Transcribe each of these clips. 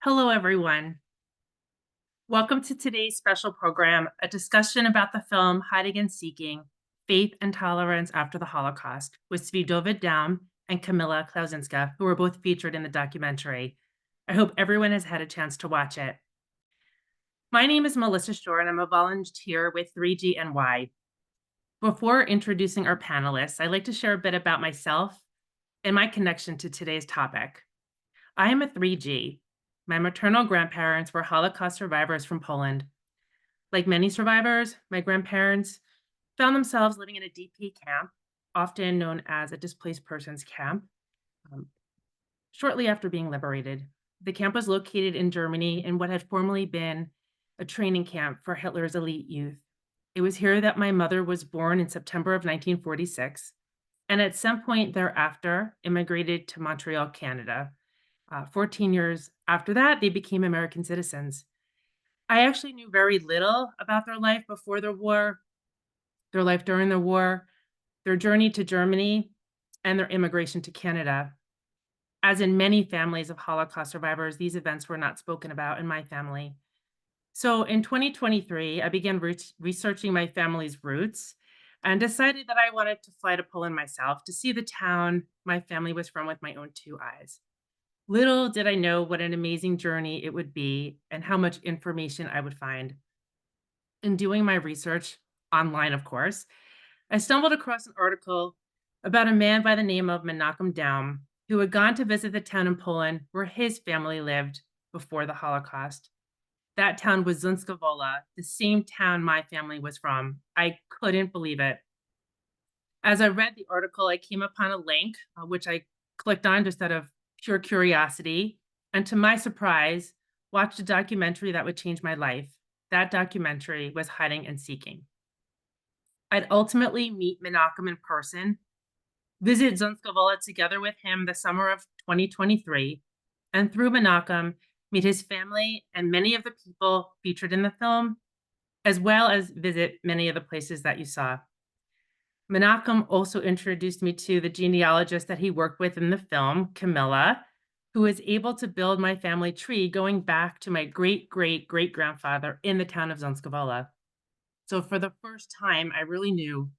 Hello, everyone. Welcome to today's special program, a discussion about the film Hiding and Seeking Faith and Tolerance After the Holocaust with Tzvi Dovid Daum and Kamila Klauzinska, who were both featured in the documentary. I hope everyone has had a chance to watch it. My name is Melissa Shore, and I'm a volunteer with 3GNY. Before introducing our panelists, I'd like to share a bit about myself and my connection to today's topic. I am a 3G. My maternal grandparents were Holocaust survivors from Poland. Like many survivors, my grandparents found themselves living in a DP camp, often known as a displaced persons camp, um, shortly after being liberated. The camp was located in Germany in what had formerly been a training camp for Hitler's elite youth. It was here that my mother was born in September of 1946, and at some point thereafter immigrated to Montreal, Canada. 14 years after that, they became American citizens. I actually knew very little about their life before the war, their life during the war, their journey to Germany, and their immigration to Canada. As in many families of Holocaust survivors, these events were not spoken about in my family. So in 2023, I began researching my family's roots and decided that I wanted to fly to Poland myself to see the town my family was from with my own two eyes. Little did I know what an amazing journey it would be and how much information I would find. In doing my research, online of course, I stumbled across an article about a man by the name of Menachem Daum, who had gone to visit the town in Poland where his family lived before the Holocaust. That town was Zunska Wola, the same town my family was from. I couldn't believe it. As I read the article, I came upon a link, which I clicked on just out of pure curiosity, and to my surprise, watched a documentary that would change my life. That documentary was Hiding and Seeking. I'd ultimately meet Menachem in person, visit Zunskavola together with him the summer of 2023, and through Menachem, meet his family and many of the people featured in the film, as well as visit many of the places that you saw. Menachem also introduced me to the genealogist that he worked with in the film, Kamila, who was able to build my family tree going back to my great-great-great-grandfather in the town of Zunskavola. So for the first time, I really knew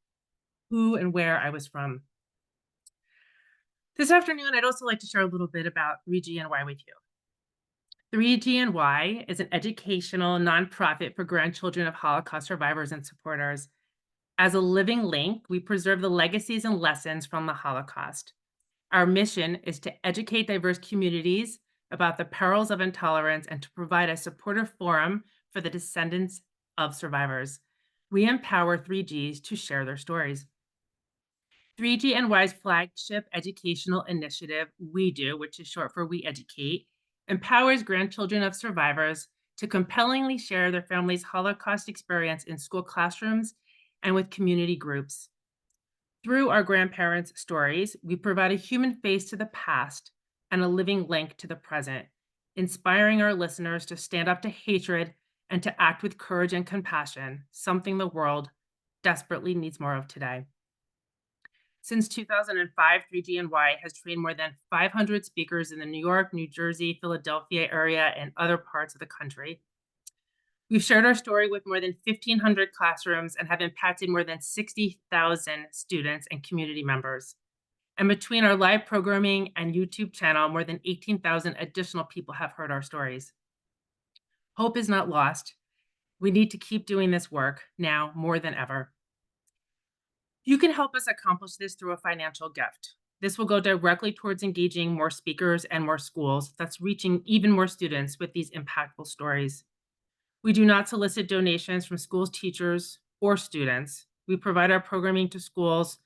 who and where I was from. This afternoon, I'd also like to share a little bit about 3GNY with you. 3GNY is an educational nonprofit for grandchildren of Holocaust survivors and supporters. As a living link, we preserve the legacies and lessons from the Holocaust. Our mission is to educate diverse communities about the perils of intolerance and to provide a supportive forum for the descendants of survivors. We empower 3Gs to share their stories. 3GNY's flagship educational initiative, We Do, which is short for We Educate, empowers grandchildren of survivors to compellingly share their family's Holocaust experience in school classrooms and with community groups. Through our grandparents' stories, we provide a human face to the past and a living link to the present, inspiring our listeners to stand up to hatred and to act with courage and compassion, something the world desperately needs more of today. Since 2005, 3GNY has trained more than 500 speakers in the New York, New Jersey, Philadelphia area, and other parts of the country. We've shared our story with more than 1,500 classrooms and have impacted more than 60,000 students and community members. And between our live programming and YouTube channel, more than 18,000 additional people have heard our stories. Hope is not lost. We need to keep doing this work now more than ever. You can help us accomplish this through a financial gift. This will go directly towards engaging more speakers and more schools, thus reaching even more students with these impactful stories. We do not solicit donations from schools, teachers, or students. We provide our programming to schools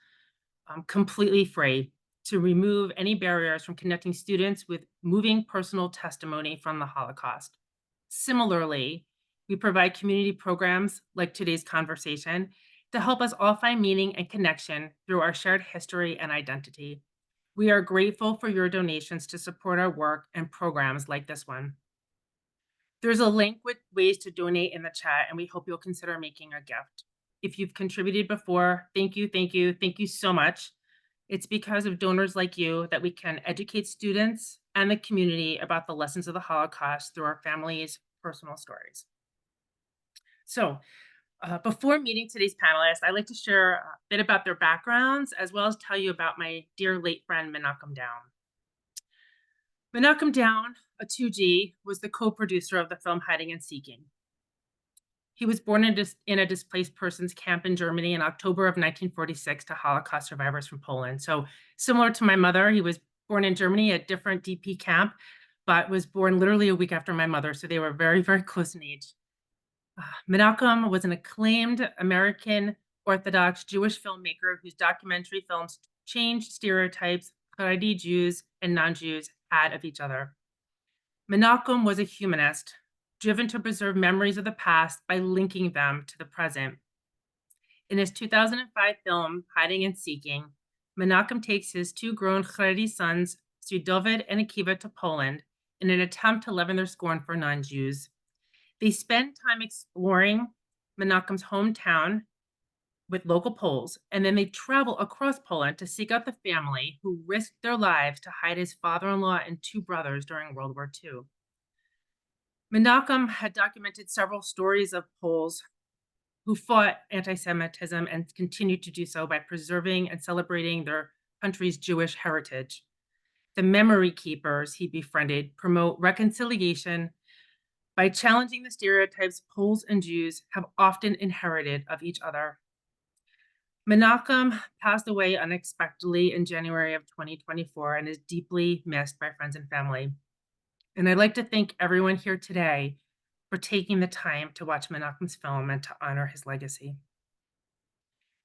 completely free to remove any barriers from connecting students with moving personal testimony from the Holocaust. Similarly, we provide community programs like today's conversation to help us all find meaning and connection through our shared history and identity. We are grateful for your donations to support our work and programs like this one. There's a link with ways to donate in the chat, and we hope you'll consider making a gift. If you've contributed before, thank you so much. It's because of donors like you that we can educate students and the community about the lessons of the Holocaust through our families' personal stories. So, before meeting today's panelists, I'd like to share a bit about their backgrounds, as well as tell you about my dear late friend, Menachem Daum. Menachem Daum, a 2G, was the co-producer of the film Hiding and Seeking. He was born in a displaced persons camp in Germany in October of 1946 to Holocaust survivors from Poland. So similar to my mother, he was born in Germany, a different DP camp, but was born literally a week after my mother. So they were very, very close in age. Menachem was an acclaimed American Orthodox Jewish filmmaker whose documentary films changed stereotypes Haredi Jews and non-Jews had of each other. Menachem was a humanist, driven to preserve memories of the past by linking them to the present. In his 2005 film, Hiding and Seeking, Menachem takes his two grown Haredi sons, Tzvi Dovid and Akiva, to Poland in an attempt to leaven their scorn for non-Jews. They spend time exploring Menachem's hometown with local Poles, and then they travel across Poland to seek out the family who risked their lives to hide his father-in-law and two brothers during World War II. Menachem had documented several stories of Poles who fought anti-Semitism and continued to do so by preserving and celebrating their country's Jewish heritage. The memory keepers he befriended promote reconciliation by challenging the stereotypes Poles and Jews have often inherited of each other. Menachem passed away unexpectedly in January of 2024 and is deeply missed by friends and family. And I'd like to thank everyone here today for taking the time to watch Menachem's film and to honor his legacy.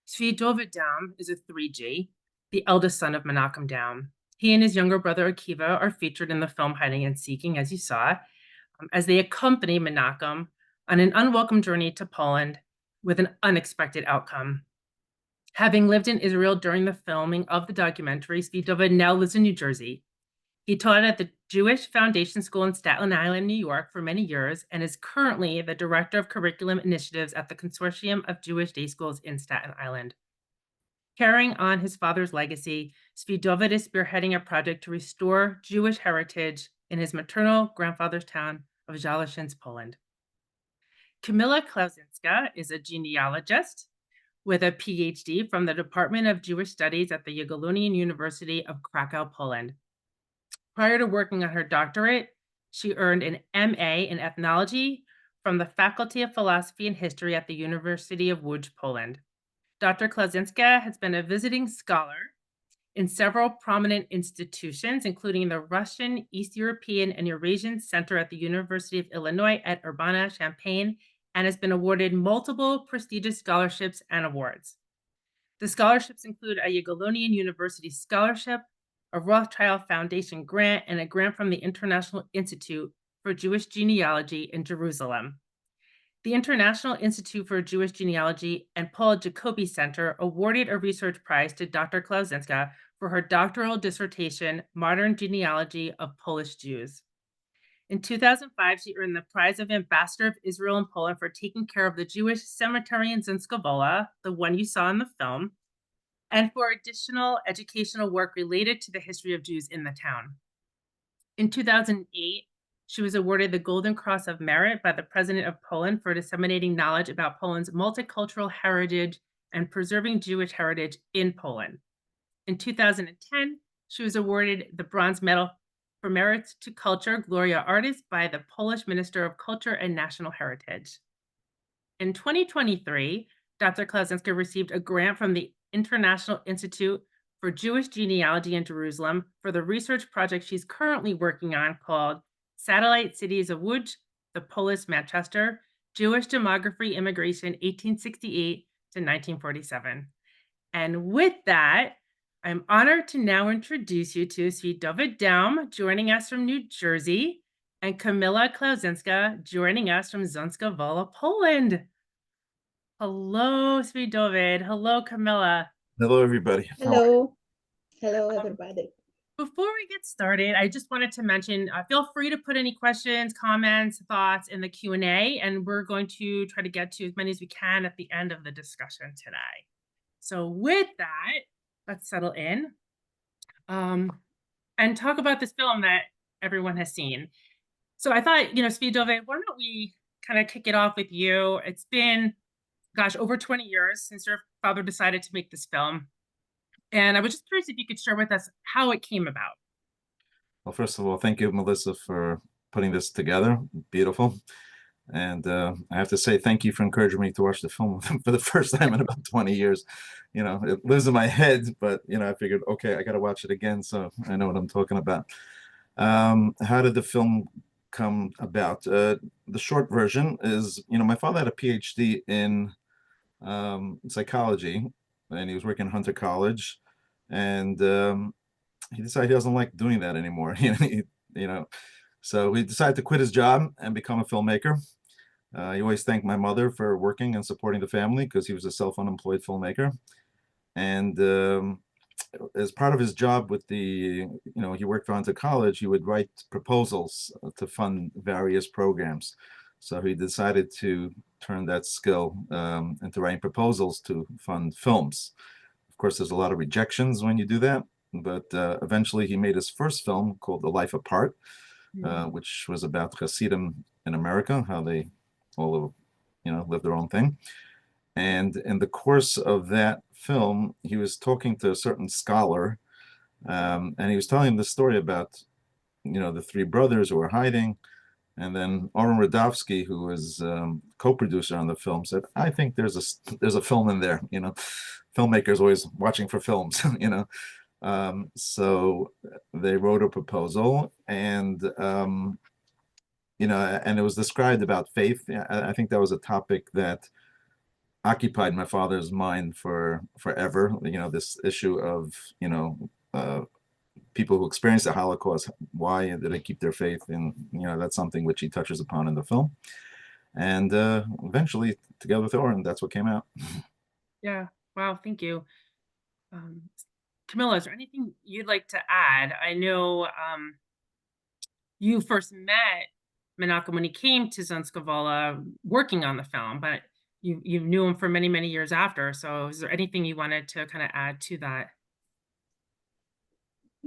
Tzvi Dovid Daum is a 3G, the eldest son of Menachem Daum. He and his younger brother Akiva are featured in the film Hiding and Seeking, as you saw, as they accompany Menachem on an unwelcome journey to Poland with an unexpected outcome. Having lived in Israel during the filming of the documentary, Tzvi Dovid now lives in New Jersey. He taught at the Jewish Foundation School in Staten Island, New York for many years, and is currently the Director of Curriculum Initiatives at the Consortium of Jewish Day Schools in Staten Island. Carrying on his father's legacy, Tzvi Dovid is spearheading a project to restore Jewish heritage in his maternal grandfather's town of Zaleszyce, Poland. Kamila Klauzinska is a genealogist with a PhD from the Department of Jewish Studies at the Jagiellonian University of Krakow, Poland. Prior to working on her doctorate, she earned an MA in ethnology from the Faculty of Philosophy and History at the University of Łódź, Poland. Dr. Klauzinska has been a visiting scholar in several prominent institutions, including the Russian, East European, and Eurasian Center at the University of Illinois at Urbana-Champaign, and has been awarded multiple prestigious scholarships and awards. The scholarships include a Jagiellonian University Scholarship, a Rothschild Foundation grant, and a grant from the International Institute for Jewish Genealogy in Jerusalem. The International Institute for Jewish Genealogy and Paul Jacobi Center awarded a research prize to Dr. Klauzinska for her doctoral dissertation, Modern Genealogy of Polish Jews. In 2005, she earned the Prize of Ambassador of Israel in Poland for taking care of the Jewish cemetery in Zinska Wola, the one you saw in the film, and for additional educational work related to the history of Jews in the town. In 2008, she was awarded the Golden Cross of Merit by the President of Poland for disseminating knowledge about Poland's multicultural heritage and preserving Jewish heritage in Poland. In 2010, she was awarded the Bronze Medal for Merits to Culture Gloria Artis by the Polish Minister of Culture and National Heritage. In 2023, Dr. Klauzinska received a grant from the International Institute for Jewish Genealogy in Jerusalem for the research project she's currently working on called Satellite Cities of Łódź, the Polish Manchester, Jewish Demography Immigration 1868 to 1947. And with that, I'm honored to now introduce you to Tzvi Dovid Daum, joining us from New Jersey, and Kamila Klauzinska, joining us from Zinska Wola, Poland. Hello, Tzvi Dovid. Hello, Kamila. Hello, everybody. Hello. Hello, everybody. Before we get started, I just wanted to mention, feel free to put any questions, comments, thoughts in the Q&A, and we're going to try to get to as many as we can at the end of the discussion today. So with that, let's settle in, and talk about this film that everyone has seen. So I thought, Tzvi Dovid, why don't we kind of kick it off with you? It's been, gosh, over 20 years since your father decided to make this film. And I was just curious if you could share with us how it came about. Well, first of all, thank you, Melissa, for putting this together. Beautiful. And I have to say thank you for encouraging me to watch the film for the first time in about 20 years. It lives in my head, but, I figured, okay, I got to watch it again so I know what I'm talking about. How did the film come about? The short version is, my father had a PhD in psychology, and he was working at Hunter College. And he decided he doesn't like doing that anymore. You know, so he decided to quit his job and become a filmmaker. He always thanked my mother for working and supporting the family because he was a self-unemployed filmmaker. And as part of his job with he worked for Hunter College, he would write proposals to fund various programs. So he decided to turn that skill into writing proposals to fund films. Of course, there's a lot of rejections when you do that, but eventually he made his first film called The Life Apart, which was about Hasidim in America, how they all, live their own thing. And in the course of that film, he was talking to a certain scholar, and he was telling him the story about, the three brothers who were hiding. And then Oren Radovsky, who was co-producer on the film, said, "I think there's a film in there. Filmmakers always watching for films." So they wrote a proposal, and and it was described about faith. I think that was a topic that occupied my father's mind for forever. This issue of people who experienced the Holocaust, why did they keep their faith? And that's something which he touches upon in the film. And eventually, together with Oren, that's what came out. Yeah. Wow. Thank you. Um, Kamila, is there anything you'd like to add? I know you first met Menachem when he came to Zanskavala working on the film, but you knew him for many, many years after. So is there anything you wanted to kind of add to that?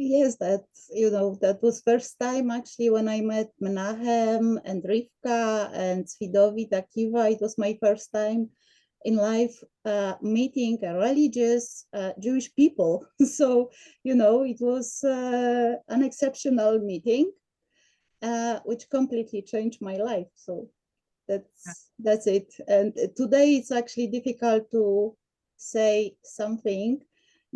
Yes, that was first time actually when I met Menachem and Rivka and Tzvi Dovid Akiva. It was my first time in life meeting a religious Jewish people. So, it was an exceptional meeting, which completely changed my life. So that's it. And today it's actually difficult to say something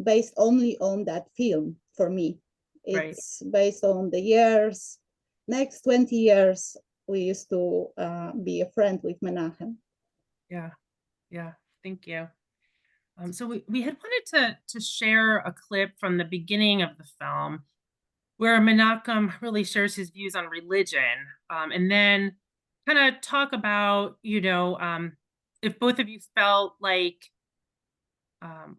based only on that film for me. It's based on the years. Next 20 years, we used to be a friend with Menachem. Yeah, yeah, thank you. So we had wanted to share a clip from the beginning of the film where Menachem really shares his views on religion, and then kind of talk about, if both of you felt like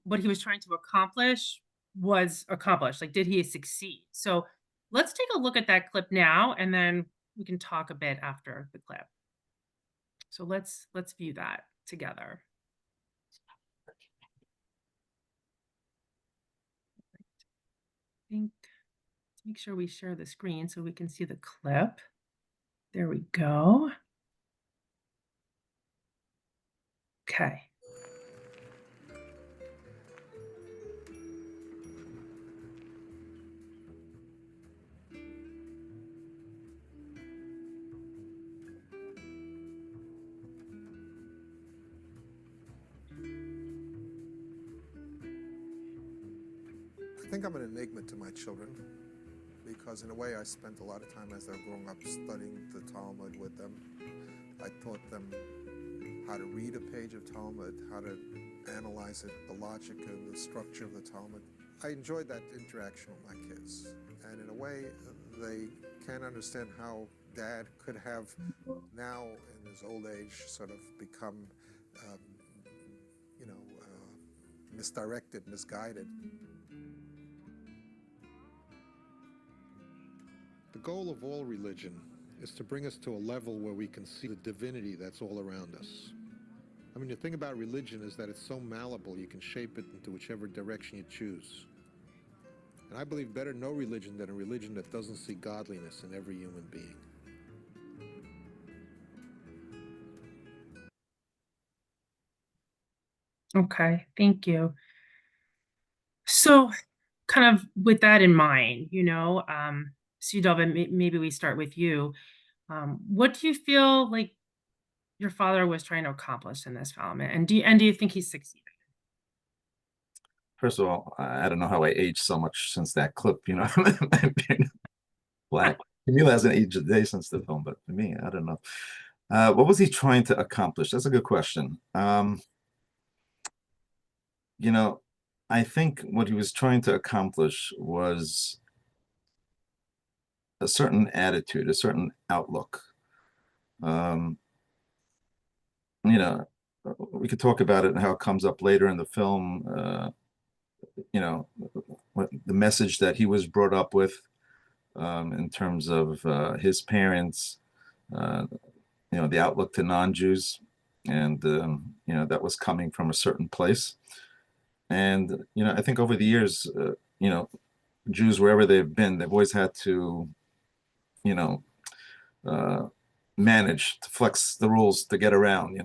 what he was trying to accomplish was accomplished. Like, did he succeed? So let's take a look at that clip now, and then we can talk a bit after the clip. So let's view that together. I think let's make sure we share the screen so we can see the clip. There we go. Okay. I think I'm an enigma to my children because in a way I spent a lot of time as they were growing up studying the Talmud with them. I taught them how to read a page of Talmud, how to analyze it, the logic and the structure of the Talmud. I enjoyed that interaction with my kids, and in a way they can't understand how Dad could have now in his old age sort of become misdirected, misguided. The goal of all religion is to bring us to a level where we can see the divinity that's all around us. I mean, the thing about religion is that it's so malleable, you can shape it into whichever direction you choose. And I believe better no religion than a religion that doesn't see godliness in every human being. Okay, thank you. So kind of with that in mind, Tzvi Dovid, maybe we start with you. What do you feel like your father was trying to accomplish in this film? And do you think he succeeded? First of all, I don't know how I aged so much since that clip, Black. Kamila hasn't aged a day since the film, but for me, I don't know. What was he trying to accomplish? That's a good question. I think what he was trying to accomplish was a certain attitude, a certain outlook. We could talk about it and how it comes up later in the film. The message that he was brought up with in terms of his parents, the outlook to non-Jews, and that was coming from a certain place. And I think over the years, Jews, wherever they've been, they've always had to, manage to flex the rules to get around,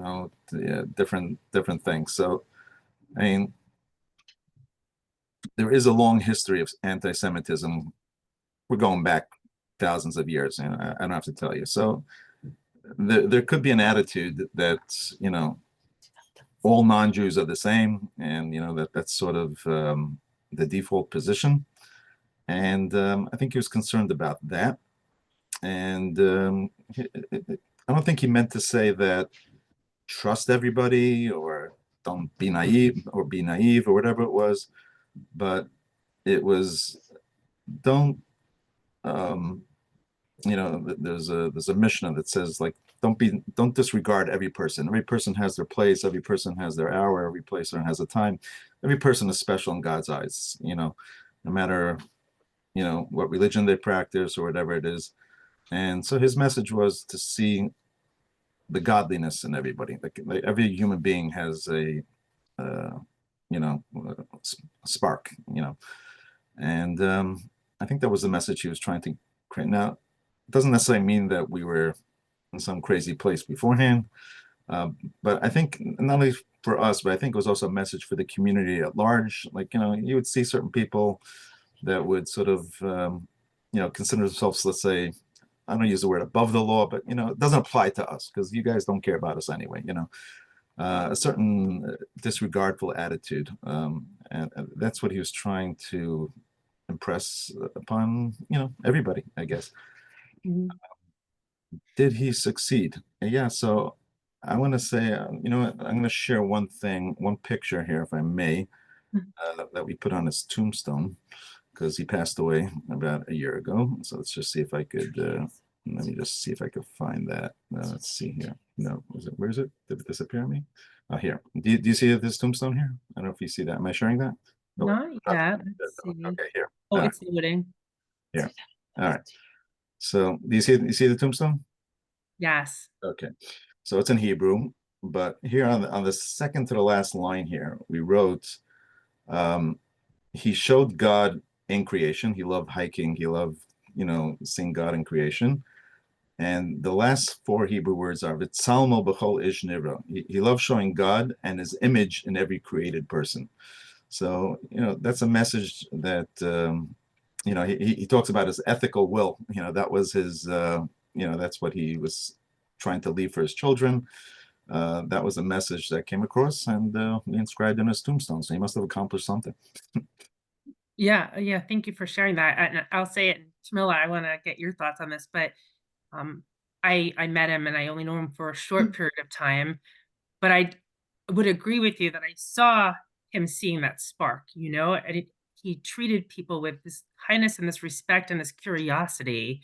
different things. So, I mean, there is a long history of anti-Semitism. We're going back thousands of years, and I don't have to tell you. So, there could be an attitude that all non-Jews are the same, and that's sort of the default position. And I think he was concerned about that. And I don't think he meant to say that trust everybody or don't be naive or be naive or whatever it was, but it was don't there's a Mishnah that says, like, don't disregard every person. Every person has their place, every person has their hour, every person has a time. Every person is special in God's eyes, no matter what religion they practice or whatever it is. And so his message was to see the godliness in everybody. Like every human being has a spark, and I think that was the message he was trying to create. Now, it doesn't necessarily mean that we were in some crazy place beforehand, but I think not only for us, but I think it was also a message for the community at large. Like, you would see certain people that would sort of, consider themselves, let's say, I don't use the word above the law, but it doesn't apply to us because you guys don't care about us anyway. A certain disregardful attitude, and that's what he was trying to impress upon everybody, I guess. Mhm. Did he succeed? Yeah. So I want to say, I'm going to share one picture here, if I may, that we put on his tombstone, because he passed away about a year ago. So let's just see if I could. Let me just see if I could find that. Let's see here. No, where is it? Did it disappear on me? Oh, here. Do you see this tombstone here? I don't know if you see that. Am I sharing that? Not yet. Let's see. Okay, here. Oh, it's loading. Here. All right. So do you see the tombstone? Yes. Okay. So it's in Hebrew, but here on the second to the last line here, we wrote, he showed God in creation. He loved hiking. He loved, seeing God in creation. And the last four Hebrew words are V'tzalmo b'chol ish nivra. He loves showing God and his image in every created person. So, that's a message that, he talks about his ethical will. That was his, that's what he was trying to leave for his children. That was a message that came across, and we inscribed in his tombstone. So he must have accomplished something. Yeah. Thank you for sharing that. And I'll say it, Camilla, I want to get your thoughts on this, but I met him and I only know him for a short period of time, but I would agree with you that I saw him seeing that spark, and he treated people with this kindness and this respect and this curiosity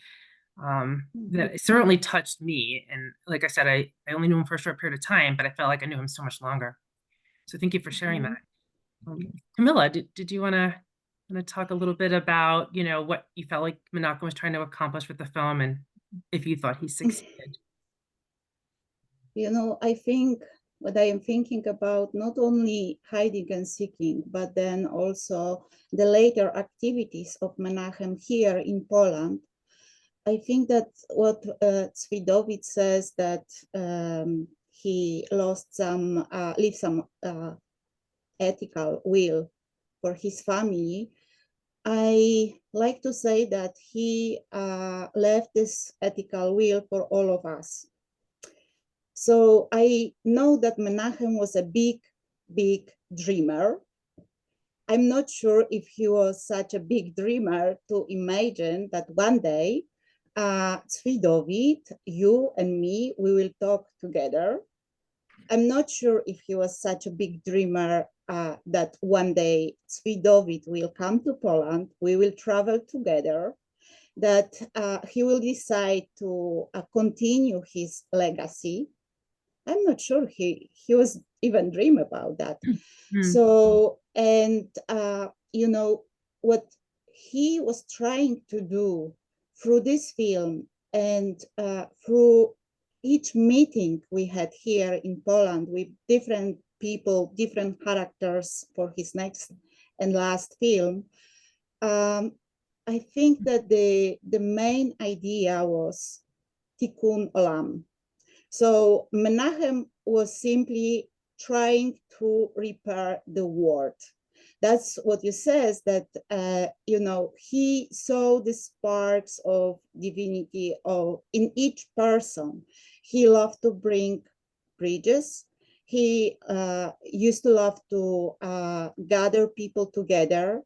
that certainly touched me. And like I said, I only knew him for a short period of time, but I felt like I knew him so much longer. So thank you for sharing that. Camilla, did you want to talk a little bit about, what you felt like Menachem was trying to accomplish with the film and if you thought he succeeded? I think what I am thinking about, not only hiding and seeking, but then also the later activities of Menachem here in Poland. I think that what Tzvi Dovid says, that he lost some, leave some ethical will for his family. I like to say that he left this ethical will for all of us. So I know that Menachem was a big, big dreamer. I'm not sure if he was such a big dreamer to imagine that one day, Tzvi Dovid, you and me, we will talk together. I'm not sure if he was such a big dreamer that one day Tzvi Dovid will come to Poland, we will travel together, that he will decide to continue his legacy. I'm not sure he was even dream about that. So, and you know, what he was trying to do through this film and through each meeting we had here in Poland with different people, different characters for his next and last film, I think that the main idea was tikkun olam. So Menachem was simply trying to repair the world. That's what he says, that, you know, he saw the sparks of divinity in each person. He loved to bring bridges. He used to love to gather people together.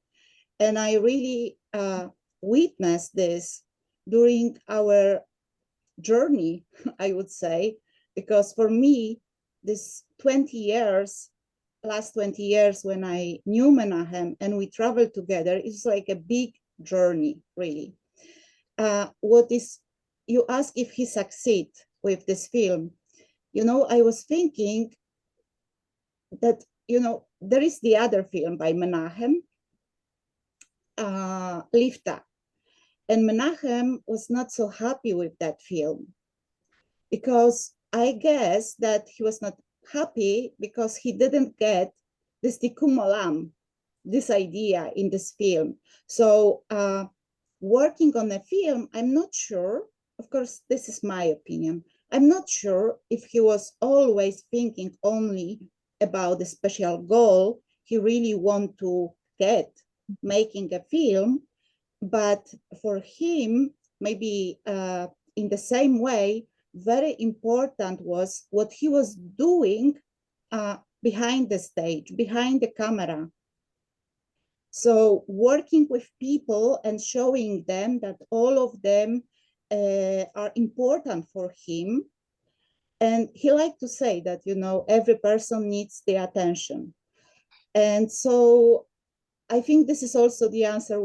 And I really witnessed this during our journey, I would say, because for me, this 20 years, last 20 years when I knew Menachem and we traveled together, it's like a big journey, really. What is, you ask if he succeed with this film. You know, I was thinking that, you know, there is the other film by Menachem, Lifta. And Menachem was not so happy with that film because I guess that he was not happy because he didn't get this tikkun olam, this idea in this film. So working on a film, I'm not sure, of course, this is my opinion, I'm not sure if he was always thinking only about the special goal he really want to get making a film. But for him, maybe in the same way, very important was what he was doing behind the stage, behind the camera. So working with people and showing them that all of them are important for him. And he liked to say that, you know, every person needs the attention. And so I think this is also the answer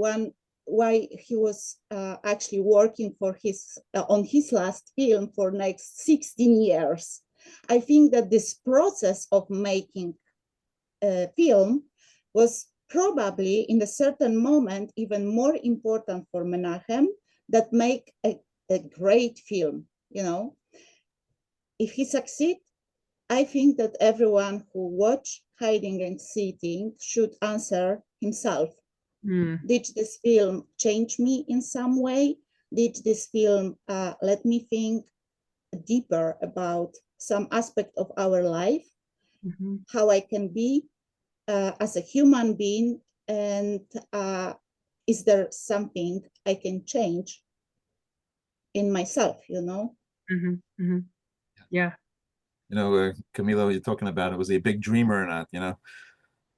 why he was actually working for on his last film for next 16 years. I think that this process of making a film was probably in a certain moment even more important for Menachem that make a great film, you know. If he succeed, I think that everyone who watch Hiding and Seeking should answer himself. Did this film change me in some way? Did this film let me think deeper about some aspect of our life, how I can be as a human being, and is there something I can change in myself, you know? Yeah. You know, Kamila, you're talking about it, was he a big dreamer or not, you know?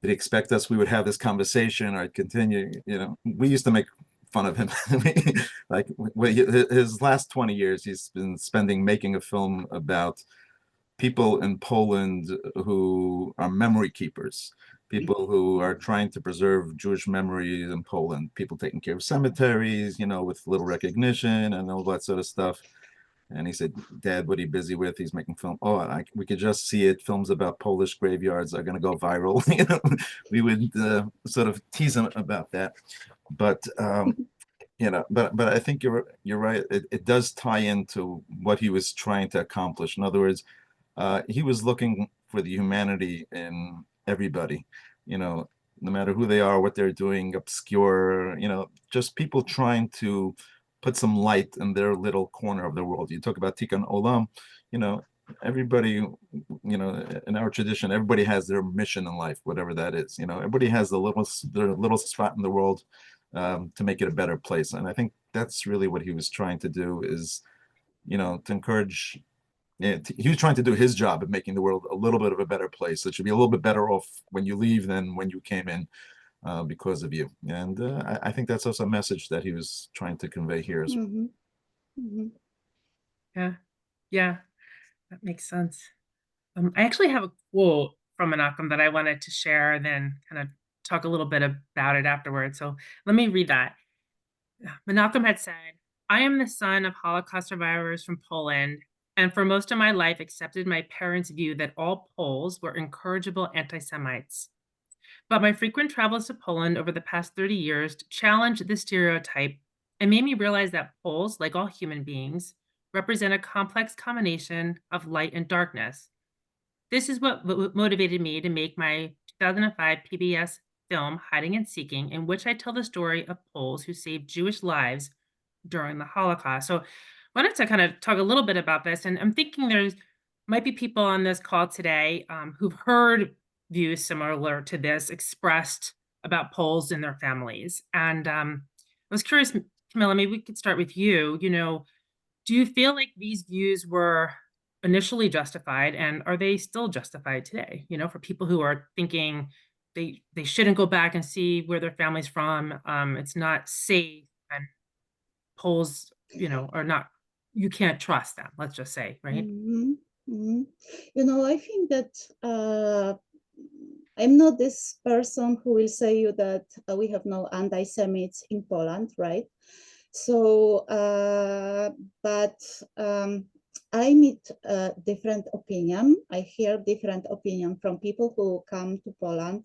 Did he expect us, we would have this conversation or continue, you know? We used to make fun of him. Like his last 20 years, he's been spending making a film about people in Poland who are memory keepers, people who are trying to preserve Jewish memories in Poland, people taking care of cemeteries, you know, with little recognition and all that sort of stuff. And he said, Dad, what are you busy with? He's making film. Oh, we could just see it. Films about Polish graveyards are going to go viral. You know, we would sort of tease him about that. But you know, but I think you're right. It does tie into what he was trying to accomplish. In other words, he was looking for the humanity in everybody, you know, no matter who they are, what they're doing, obscure, you know, just people trying to put some light in their little corner of the world. You talk about Tikkun Olam, you know, everybody, you know, in our tradition, everybody has their mission in life, whatever that is. You know, everybody has their little spot in the world to make it a better place. And I think that's really what he was trying to do is, you know, to encourage. Yeah, he was trying to do his job of making the world a little bit of a better place. It should be a little bit better off when you leave than when you came in because of you. And I think that's also a message that he was trying to convey here as well. Mhm, mhm. Yeah, yeah, that makes sense. I actually have a quote from Menachem that I wanted to share and then kind of talk a little bit about it afterwards. So let me read that. Menachem had said, "I am the son of Holocaust survivors from Poland, and for most of my life accepted my parents' view that all Poles were incorrigible antisemites. But my frequent travels to Poland over the past 30 years challenged this stereotype and made me realize that Poles, like all human beings, represent a complex combination of light and darkness. This is what motivated me to make my 2005 PBS film, Hiding and Seeking, in which I tell the story of Poles who saved Jewish lives during the Holocaust." So I wanted to kind of talk a little bit about this. And I'm thinking there's might be people on this call today who've heard views similar to this expressed about Poles and their families. And I was curious, Camilla, maybe we could start with you. You know, do you feel like these views were initially justified, and are they still justified today? You know, for people who are thinking they shouldn't go back and see where their family's from. It's not safe, and Poles, you know, are not. You can't trust them. Let's just say, right? Mhm, mhm. You know, I think that I'm not this person who will say you that we have no anti-Semites in Poland, right? So, but I meet different opinion. I hear different opinion from people who come to Poland.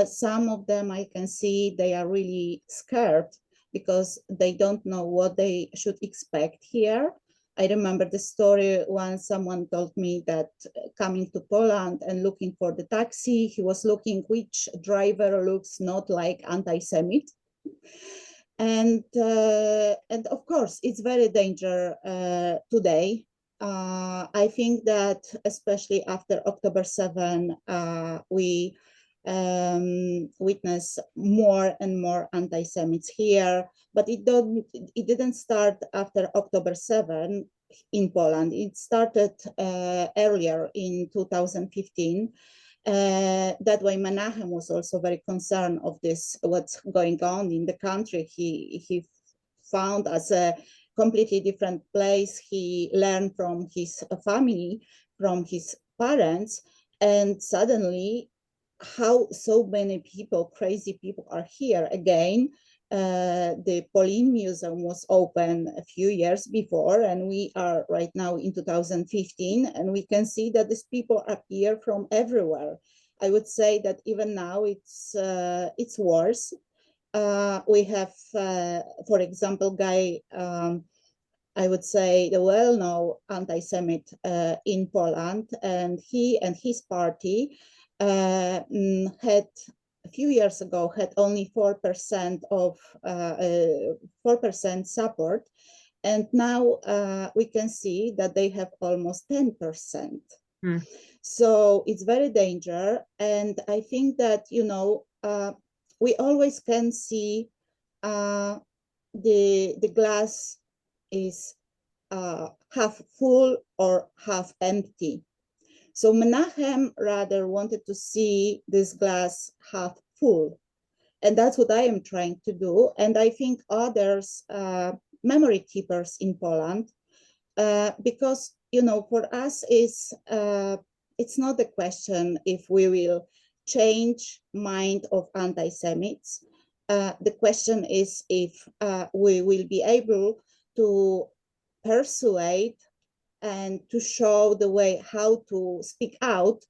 Some of them I can see they are really scared because they don't know what they should expect here. I remember the story when someone told me that coming to Poland and looking for the taxi, he was looking which driver looks not like anti-Semite. And of course, it's very dangerous today. I think that especially after October 7, we witness more and more anti-Semites here, but it didn't start after October 7 in Poland. It started earlier in 2015. That way, Menachem was also very concerned of this, what's going on in the country. He found as a completely different place. He learned from his family, from his parents, and suddenly how so many people, crazy people are here again. The Polin Museum was open a few years before, and we are right now in 2015, and we can see that these people appear from everywhere. I would say that even now it's worse. We have, for example, guy, I would say the well-known anti-Semite in Poland, and he and his party had a few years ago had only 4% of 4% support, and now we can see that they have almost 10%. So it's very dangerous, and I think that we always can see the glass is half full or half empty. So Menachem rather wanted to see this glass half full. And that's what I am trying to do. And I think others, memory keepers in Poland, because, for us it's not the question if we will change mind of anti-Semites. The question is if we will be able to persuade and to show the way how to speak out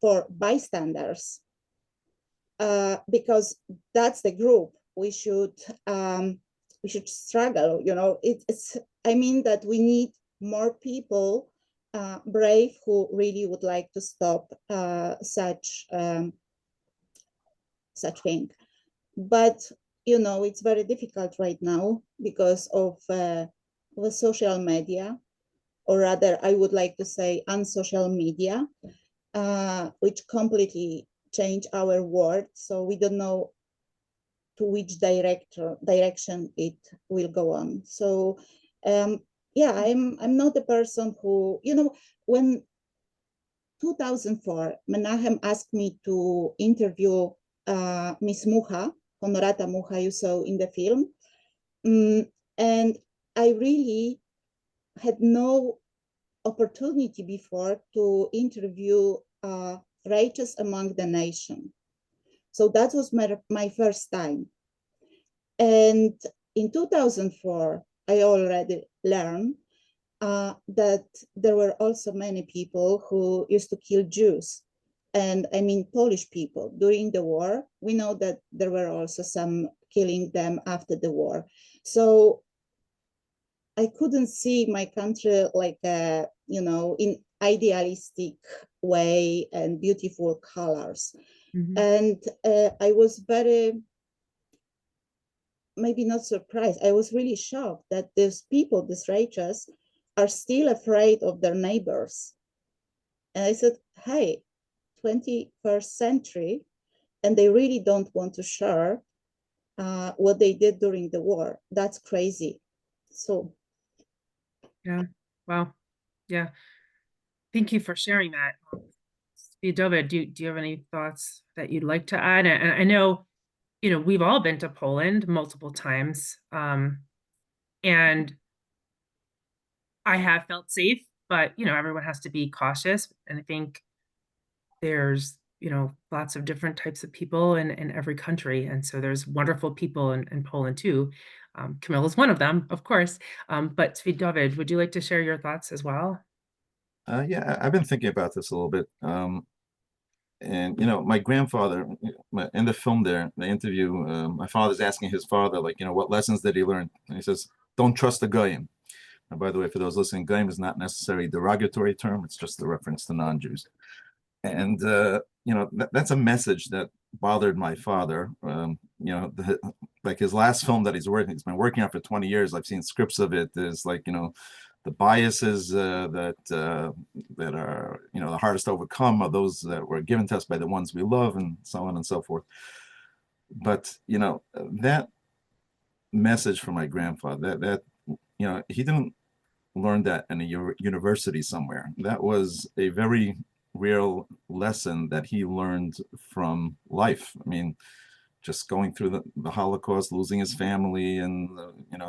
for bystanders, because that's the group we should struggle. I mean that we need more people brave who really would like to stop such thing. But it's very difficult right now because of the social media, or rather, I would like to say unsocial media, which completely change our world. So we don't know to which direction it will go on. So yeah, I'm not the person who, when 2004, Menachem asked me to interview Miss Mucha, Honorata Mucha, you saw in the film. And I really had no opportunity before to interview righteous among the nation. So that was my first time. And in 2004, I already learned that there were also many people who used to kill Jews. And I mean, Polish people during the war. We know that there were also some killing them after the war. So I couldn't see my country like a, in idealistic way and beautiful colors. Mhm. And I was very, maybe not surprised, I was really shocked that these people, these righteous, are still afraid of their neighbors. And I said, hey, 21st century, and they really don't want to share what they did during the war. That's crazy. So Yeah. Wow. Yeah. Thank you for sharing that. Tzvi Dovid, do you have any thoughts that you'd like to add? And I know, we've all been to Poland multiple times, and I have felt safe, but everyone has to be cautious. And I think there's lots of different types of people in every country, and so there's wonderful people in Poland too. Camilla is one of them, of course. But Tzvi Dovid, would you like to share your thoughts as well? Yeah, I've been thinking about this a little bit. And my grandfather, in the film there, the interview, my father's asking his father, like, what lessons did he learn? And he says, don't trust the goyim. And by the way, for those listening, goyim is not necessarily a derogatory term. It's just a reference to non-Jews. And, that's a message that bothered my father. Like his last film that he's been working on for 20 years. I've seen scripts of it. There's like, the biases that are the hardest to overcome are those that were given to us by the ones we love, and so on and so forth. But that message from my grandfather, that he didn't learn that in a university somewhere. That was a very real lesson that he learned from life. I mean, just going through the Holocaust, losing his family and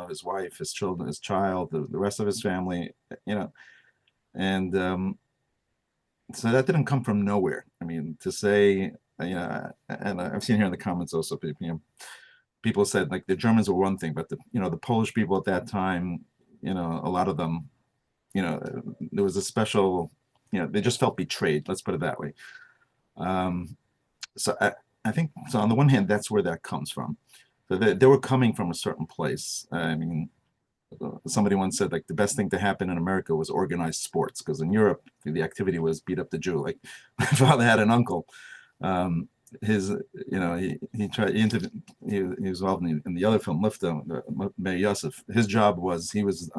his wife, his children, his child, the rest of his family, and so that didn't come from nowhere. I mean, to say, and I've seen here in the comments also, people said like the Germans were one thing, but the Polish people at that time, a lot of them, there was a special, they just felt betrayed. Let's put it that way. So I think so. On the one hand, that's where that comes from. So they were coming from a certain place. I mean, somebody once said like the best thing to happen in America was organized sports, because in Europe the activity was beat up the Jew. Like my father had an uncle. His, he tried. He was involved in the other film, Lifta, Meir Yosef. His job was he was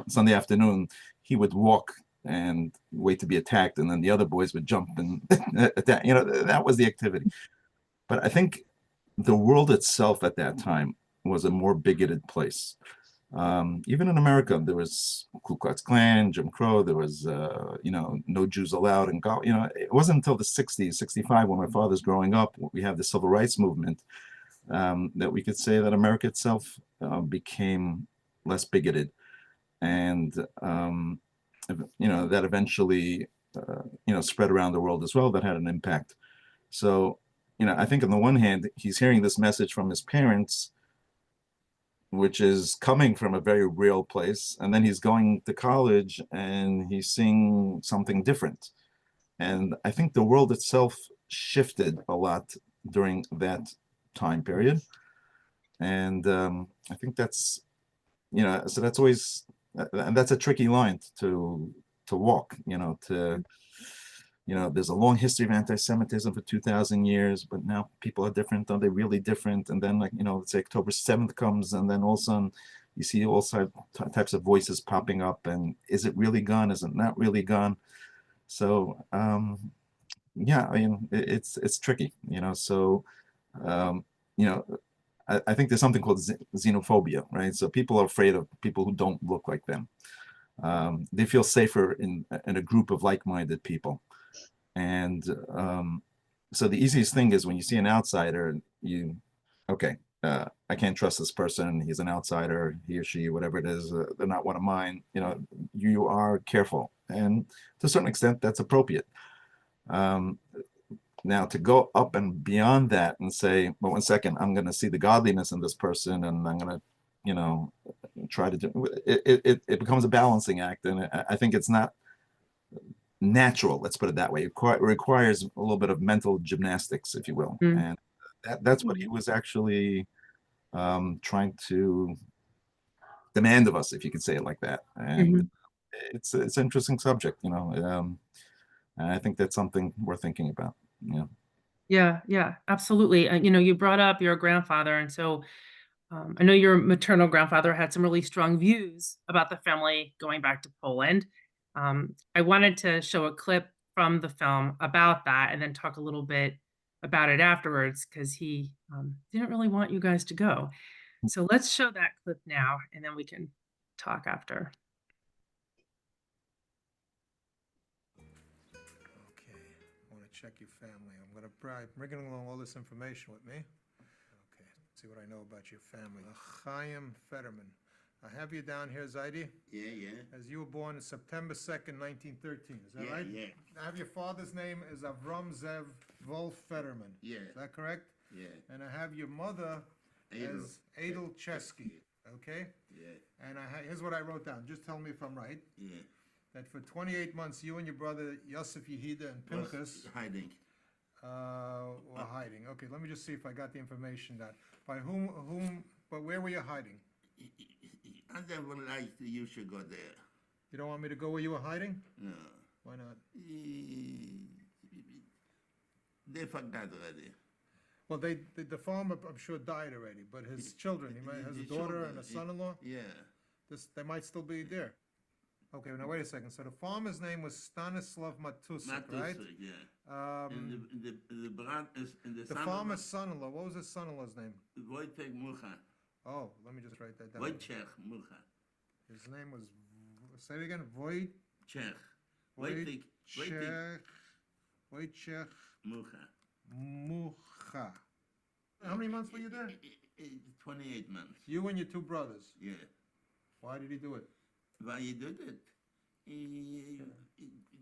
Sunday afternoon he would walk and wait to be attacked, and then the other boys would jump and attack. That was the activity. But I think the world itself at that time was a more bigoted place. Even in America, there was Ku Klux Klan, Jim Crow. There was, no Jews allowed. And it wasn't until the 60s, 65, when my father's growing up, we have the civil rights movement, that we could say that America itself became less bigoted. And, that eventually, spread around the world as well. That had an impact. So, I think on the one hand, he's hearing this message from his parents, which is coming from a very real place. And then he's going to college and he's seeing something different. And I think the world itself shifted a lot during that time period. And I think that's, so that's always, and that's a tricky line to walk, there's a long history of anti-Semitism for 2,000 years, but now people are different. Are they really different? And then, let's say October 7th comes, and then all of a sudden you see all types of voices popping up. And is it really gone? Is it not really gone? So, yeah, I mean, it's tricky, So, I think there's something called xenophobia, right? So people are afraid of people who don't look like them. They feel safer in a group of like-minded people. And so the easiest thing is when you see an outsider, okay, I can't trust this person. He's an outsider, he or she, whatever it is, they're not one of mine. You are careful. And to a certain extent, that's appropriate. Now, to go up and beyond that and say, well, 1 second, I'm going to see the godliness in this person, and I'm going to, try to do it. It becomes a balancing act, and I think it's not natural. Let's put it that way. It requires a little bit of mental gymnastics, if you will, and that's what he was actually trying to demand of us, if you could say it like that. And it's an interesting subject, and I think that's something we're thinking about. Yeah, absolutely. You brought up your grandfather, and so I know your maternal grandfather had some really strong views about the family going back to Poland. I wanted to show a clip from the film about that, and then talk a little bit about it afterwards, because he didn't really want you guys to go. So let's show that clip now, and then we can talk after. Okay, I want to check your family. I'm bringing along all this information with me. Okay, see what I know about your family. Chaim Fetterman. I have you down here, Zaidi. Yeah. As you were born on September 2nd, 1913. Is that right? Yeah. I have your father's name is Avram Zev Wolf Fetterman. Yeah. Is that correct? Yeah. And I have your mother Adel. as Adel Chesky. Okay? Yeah. And here's what I wrote down. Just tell me if I'm right. Yeah. That for 28 months, you and your brother Yosef Yehida and Pinchas Was hiding. were hiding. Okay, let me just see if I got the information down. By but where were you hiding? I never liked you should go there. You don't want me to go where you were hiding? No. Why not? They forgot already. Well, the farmer, I'm sure, died already, but his children, he might has a The daughter children, and a son-in-law. Yeah. They might still be there. Okay, now wait a second. So the farmer's name was Stanislav Matusik, right? Yeah. And the brand is in the The farmer's son-in-law. What was his son-in-law's name? Wojtek Mucha. Oh, let me just write that down. Wojciech Mucha. His name was. Say it again. Wojciech Mucha. Mucha. How many months were you there? 28 months. You and your two brothers. Yeah. Why did he do it? Why he did it?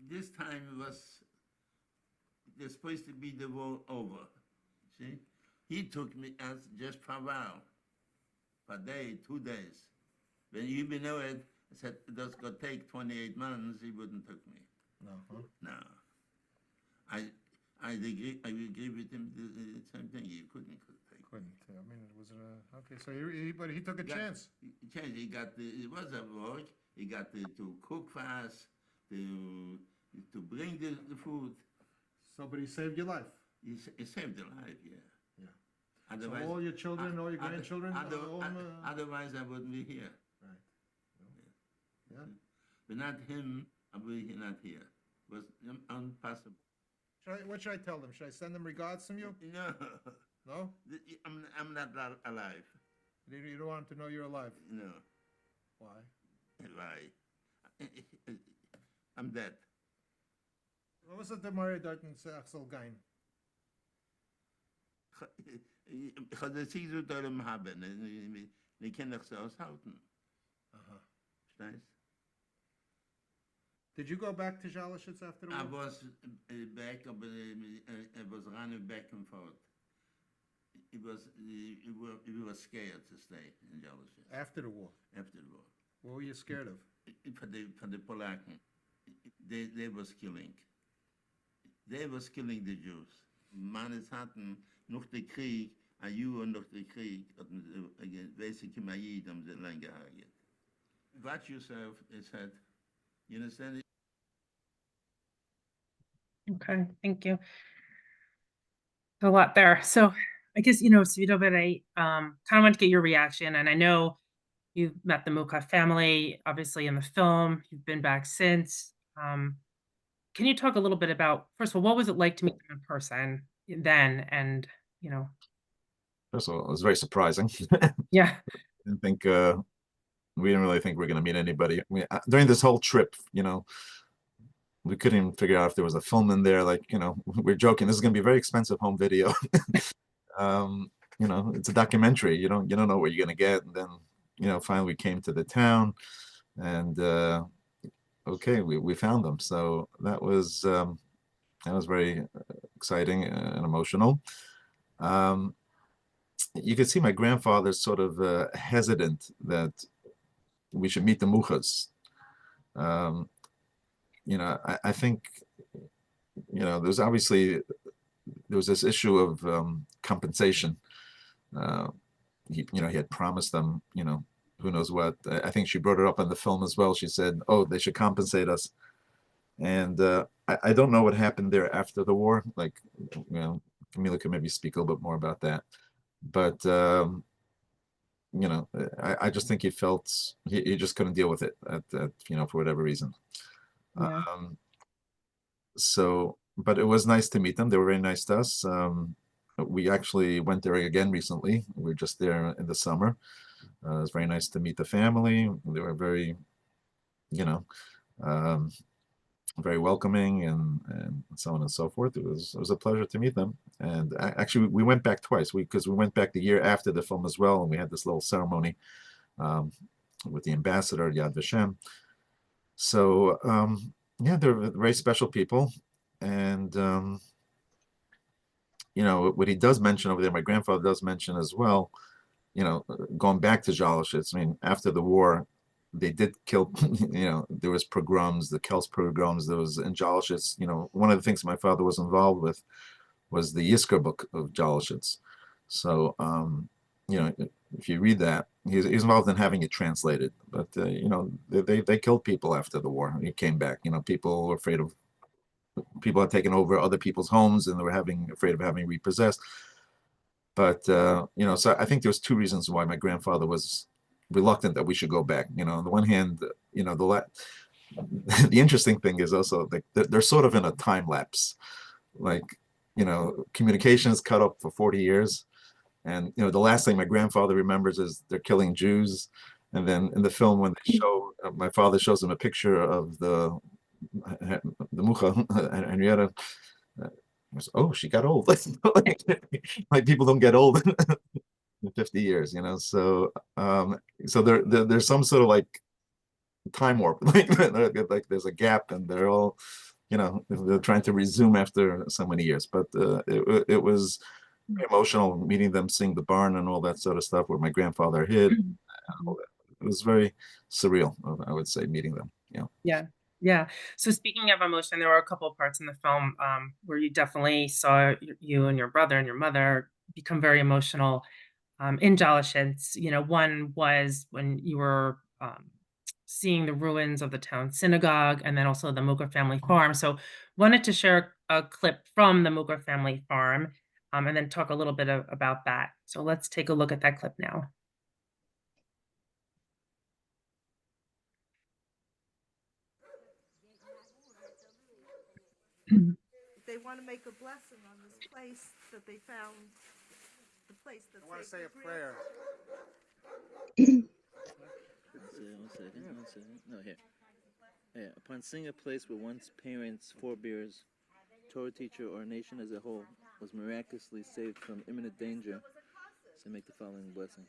This time there's supposed to be the war over. See? He took me as just for a while. For a day, 2 days. When you know it, said that's going to take 28 months, he wouldn't take me. No. Huh? No. I agree with him, the same thing, he couldn't take. Couldn't. I mean, it was okay. So but he took a chance. He got it was a work. He got to cook for us, to bring the food. So, but he saved your life. He saved the life, yeah. Yeah. Otherwise, So all your children, all your grandchildren, otherwise I wouldn't be here. Right. Yeah. Without him, I would be not here. It was impossible. What should I tell them? Should I send them regards from you? No. No? I'm not alive. You don't want them to know you're alive? No. Why? Why? I'm dead. What was it that Mario Darton's Axel Gein? Ich habe das Ziel zu haben, die können doch so aushalten. Verstehst? Did you go back to Zalishitz after the war? I was back, but I was running back and forth. We were scared to stay in Zalishitz. After the war? After the war. What were you scared of? For the Polacken. They was killing. They was killing the Jews. Manes hatten noch den Krieg, ein Jahr noch den Krieg, basically my Yid haben sie lang gehaget. Watch yourself, it said, you understand it? Okay, thank you. A lot there. So I guess, Tzvi Dovid, I kind of want to get your reaction. And I know you've met the Muka family, obviously in the film. You've been back since. Can you talk a little bit about, first of all, what was it like to meet them in person then? And, you know, First of all, it was very surprising. yeah, Didn't think we didn't really think we are going to meet anybody. During this whole trip, we couldn't even figure out if there was a film in there. Like, we're joking. This is going to be a very expensive home video. It's a documentary. You don't know what you're going to get. And then, finally we came to the town, and okay, we found them. So that was very exciting and emotional. You could see my grandfather's sort of hesitant that we should meet the Muchas. I think, there was this issue of compensation. He had promised them, who knows what. I think she brought it up in the film as well. She said, "Oh, they should compensate us." And I don't know what happened there after the war. Like, Kamila could maybe speak a little bit more about that. But I just think he felt he just couldn't deal with it for whatever reason. yeah, But it was nice to meet them. They were very nice to us. We actually went there again recently. We were just there in the summer. It was very nice to meet the family. They were very, um, very welcoming and so on and so forth. It was a pleasure to meet them. And actually, we went back twice because we went back the year after the film as well, and we had this little ceremony with the ambassador Yad Vashem. So yeah, they're very special people, and what he does mention over there, my grandfather does mention as well. Going back to Zalashitz, I mean, after the war, they did kill, there was pogroms, the Kels pogroms, there was in Zalashitz, one of the things my father was involved with was the Yisker book of Zalashitz. So, if you read that, he's involved in having it translated, but, they killed people after the war. He came back, people were afraid of, people had taken over other people's homes and they were afraid of having repossessed. But, so I think there was two reasons why my grandfather was reluctant that we should go back. On the one hand, the interesting thing is also like they're sort of in a time lapse. Like, communication is cut up for 40 years. And, the last thing my grandfather remembers is they're killing Jews. And then in the film, when they show, my father shows him a picture of the Mucha, Henrietta. Oh, she got old. Like people don't get old in 50 years, So, so there's some sort of like time warp, like there's a gap, and they're all, they're trying to resume after so many years. But it was emotional meeting them, seeing the barn and all that sort of stuff where my grandfather hid. It was very surreal, I would say, meeting them. yeah, yeah. So speaking of emotion, there were a couple of parts in the film where you definitely saw you and your brother and your mother become very emotional in Jalashitz. One was when you were seeing the ruins of the town synagogue and then also the Mugar family farm. So wanted to share a clip from the Mugar family farm and then talk a little bit about that. So let's take a look at that clip now. They want to make a blessing on this place that they found, the place that's. I want to say a prayer. One second. No, here. Yeah. Upon seeing a place where one's parents, forebears, Torah teacher, or a nation as a whole was miraculously saved from imminent danger, so make the following blessing.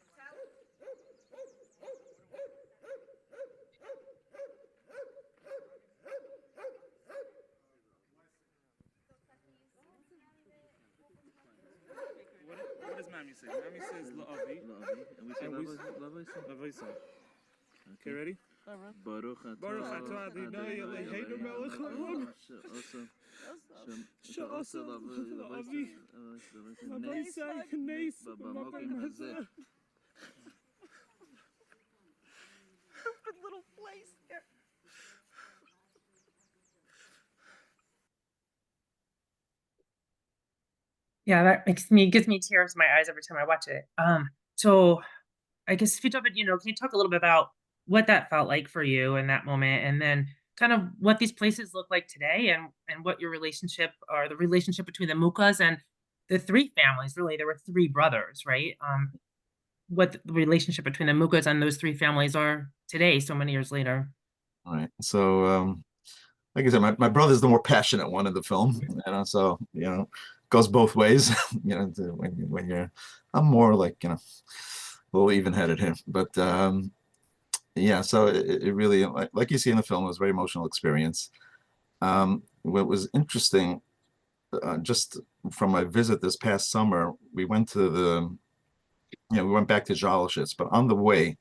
What does Mammy say? Mammy says La'avi. And we say La'avaisa. Okay, ready? Baruch atah Adonai Eloheinu melech haolam. She'asa la'avi. La'avaisa nes b'makom hazeh. Stupid little place here. Yeah, that gives me tears in my eyes every time I watch it. So I guess if you talk about, can you talk a little bit about what that felt like for you in that moment, and then kind of what these places look like today, and what your relationship or the relationship between the Mukas and the three families, really, there were three brothers, right? What the relationship between the Mukas and those three families are today, so many years later. All right. So, like I said, my brother's the more passionate one in the film, so, goes both ways, when you're, I'm more like, a little even-headed here, but, yeah, so it really, like you see in the film, it was a very emotional experience. What was interesting, just from my visit this past summer, we went to we went back to Zalishitz, but on the way,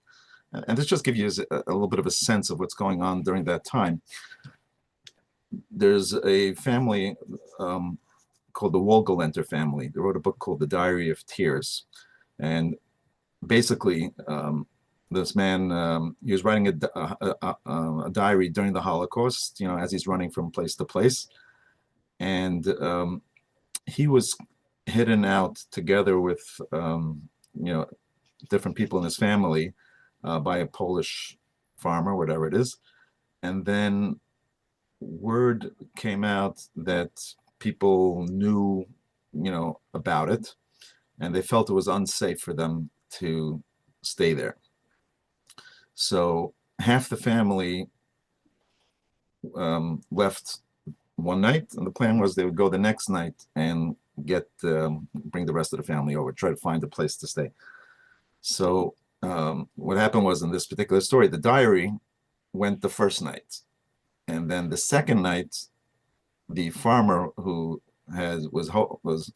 and this just gives you a little bit of a sense of what's going on during that time. There's a family called the Wohlgelenter family. They wrote a book called The Diary of Tears. And basically, this man, he was writing a diary during the Holocaust, as he's running from place to place. And he was hidden out together with, different people in his family by a Polish farmer, whatever it is. And then word came out that people knew, about it, and they felt it was unsafe for them to stay there. So half the family left one night, and the plan was they would go the next night and bring the rest of the family over, try to find a place to stay. So what happened was, in this particular story, the diary went the first night, and then the second night, the farmer who was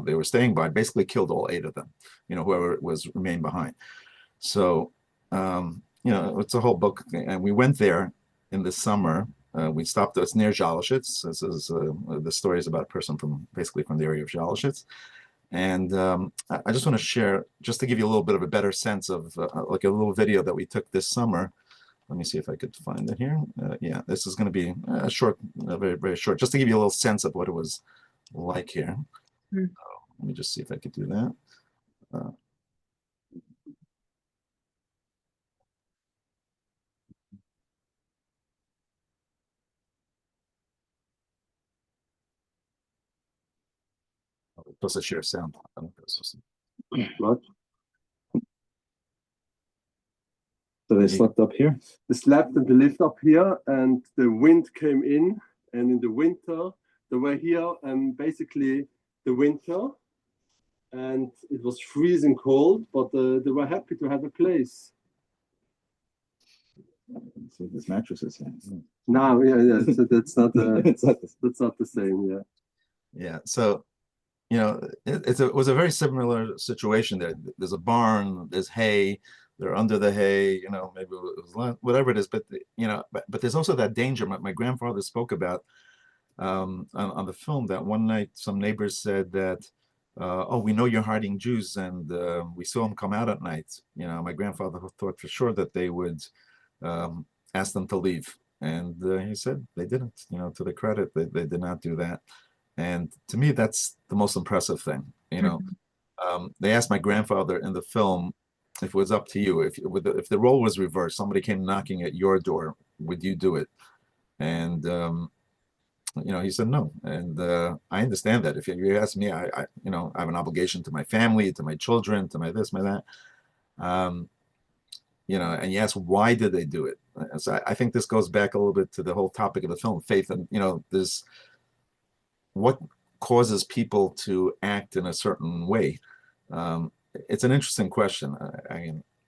they were staying by basically killed all 8 of them, whoever remained behind. So it's a whole book, and we went there in the summer. We stopped. It's near Zalishitz. This is the story is about a person from the area of Zalishitz. And I just want to share, just to give you a little bit of a better sense of like a little video that we took this summer. Let me see if I could find it here. Yeah, this is going to be short, very, very short, just to give you a little sense of what it was like here. Let me just see if I could do that. Plus a share sound. I don't know if this is- So they slept up here? They slept and they lived up here, and the wind came in, and in the winter they were here, and basically the winter, and it was freezing cold, but they were happy to have a place. So this mattress is here. No, yeah, so that's not that's not the same, yeah. Yeah, so it was a very similar situation there. There's a barn, there's hay, they're under the hay, maybe it was whatever it is, but but there's also that danger my grandfather spoke about on the film, that one night some neighbors said that, oh, we know you're hiding Jews, and we saw them come out at night. My grandfather thought for sure that they would ask them to leave, and he said they didn't. To their credit, they did not do that. And to me, that's the most impressive thing. They asked my grandfather in the film, if it was up to you, if the role was reversed, somebody came knocking at your door, would you do it? And he said no. And I understand that. If you ask me, I have an obligation to my family, to my children, to my this, my that. And you ask, why did they do it? So I think this goes back a little bit to the whole topic of the film, faith, and there's what causes people to act in a certain way. It's an interesting question.